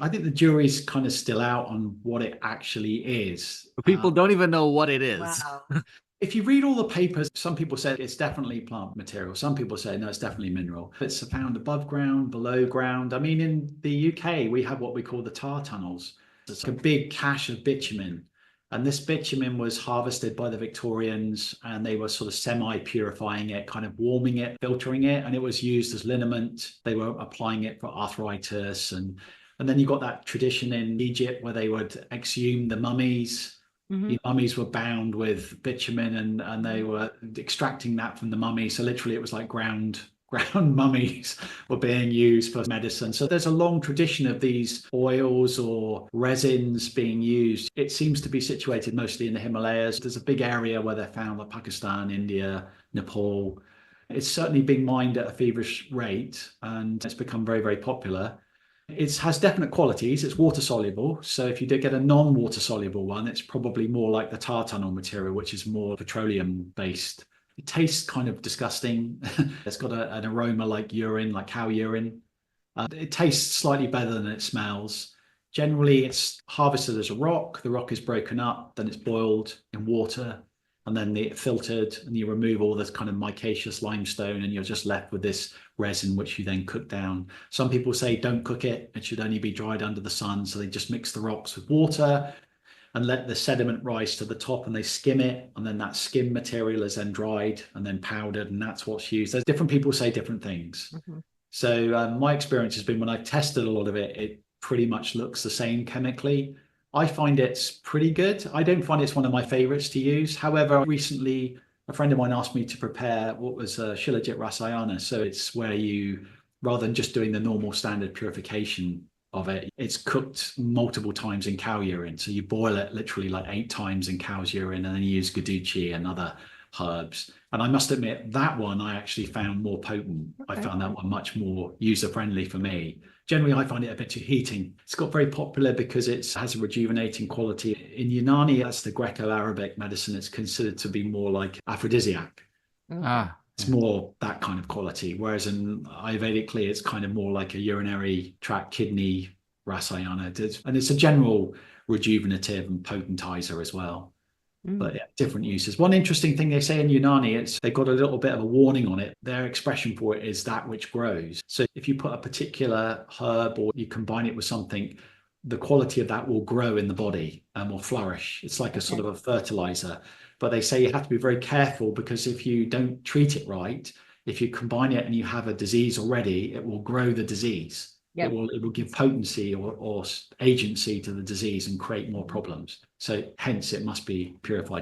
I think the jury's kind of still out on what it actually is. People don't even know what it is. Wow. If you read all the papers, some people say it's definitely plant material. Some people say, no, it's definitely mineral. It's found above ground, below ground. I mean, in the UK, we have what we call the tar tunnels. It's like a big cache of bitumen. And this bitumen was harvested by the Victorians, and they were sort of semi-purifying it, kind of warming it, filtering it, and it was used as liniment. They were applying it for arthritis. And then you got that tradition in Egypt where they would exhume the mummies. Mhm. The mummies were bound with bitumen, and they were extracting that from the mummy. So literally it was like ground mummies were being used for medicine. So there's a long tradition of these oils or resins being used. It seems to be situated mostly in the Himalayas. There's a big area where they're found, like Pakistan, India, Nepal. It's certainly being mined at a feverish rate, and it's become very, very popular. It has definite qualities. It's water soluble. So if you did get a non-water soluble one, it's probably more like the tar tunnel material, which is more petroleum based. It tastes kind of disgusting. It's got an aroma like urine, like cow urine. It tastes slightly better than it smells. Generally, it's harvested as a rock. The rock is broken up, then it's boiled in water, and then it's filtered, and you remove all this kind of micaceous limestone, and you're just left with this resin, which you then cook down. Some people say don't cook it. It should only be dried under the sun. So they just mix the rocks with water and let the sediment rise to the top, and they skim it. And then that skim material is then dried and then powdered, and that's what's used. There's different people say different things. Mhm. So my experience has been when I've tested a lot of it, it pretty much looks the same chemically. I find it's pretty good. I don't find it's one of my favorites to use. However, recently a friend of mine asked me to prepare what was Shilajit Rasayana. So it's where you, rather than just doing the normal standard purification of it, it's cooked multiple times in cow urine. So you boil it literally like 8 times in cow's urine, and then you use guduchi and other herbs. And I must admit, that one I actually found more potent. I Okay. found that one much more user friendly for me. Generally, I find it a bit too heating. It's got very popular because it has a rejuvenating quality. In Unani, that's the Greco-Arabic medicine. It's considered to be more like aphrodisiac. Ah, It's more that kind of quality. Whereas in Ayurvedically, it's kind of more like a urinary tract kidney rasayana. And it's a general rejuvenative and potentizer as well. Mm. But yeah, different uses. One interesting thing they say in Unani, it's they've got a little bit of a warning on it. Their expression for it is that which grows. So if you put a particular herb or you combine it with something, the quality of that will grow in the body and will flourish. It's like a sort of a fertilizer. But they say you have to be very careful, because if you don't treat it right, if you combine it and you have a disease already, it will grow the disease. Yep. It will give potency or agency to the disease and create more problems. So hence it must be purified.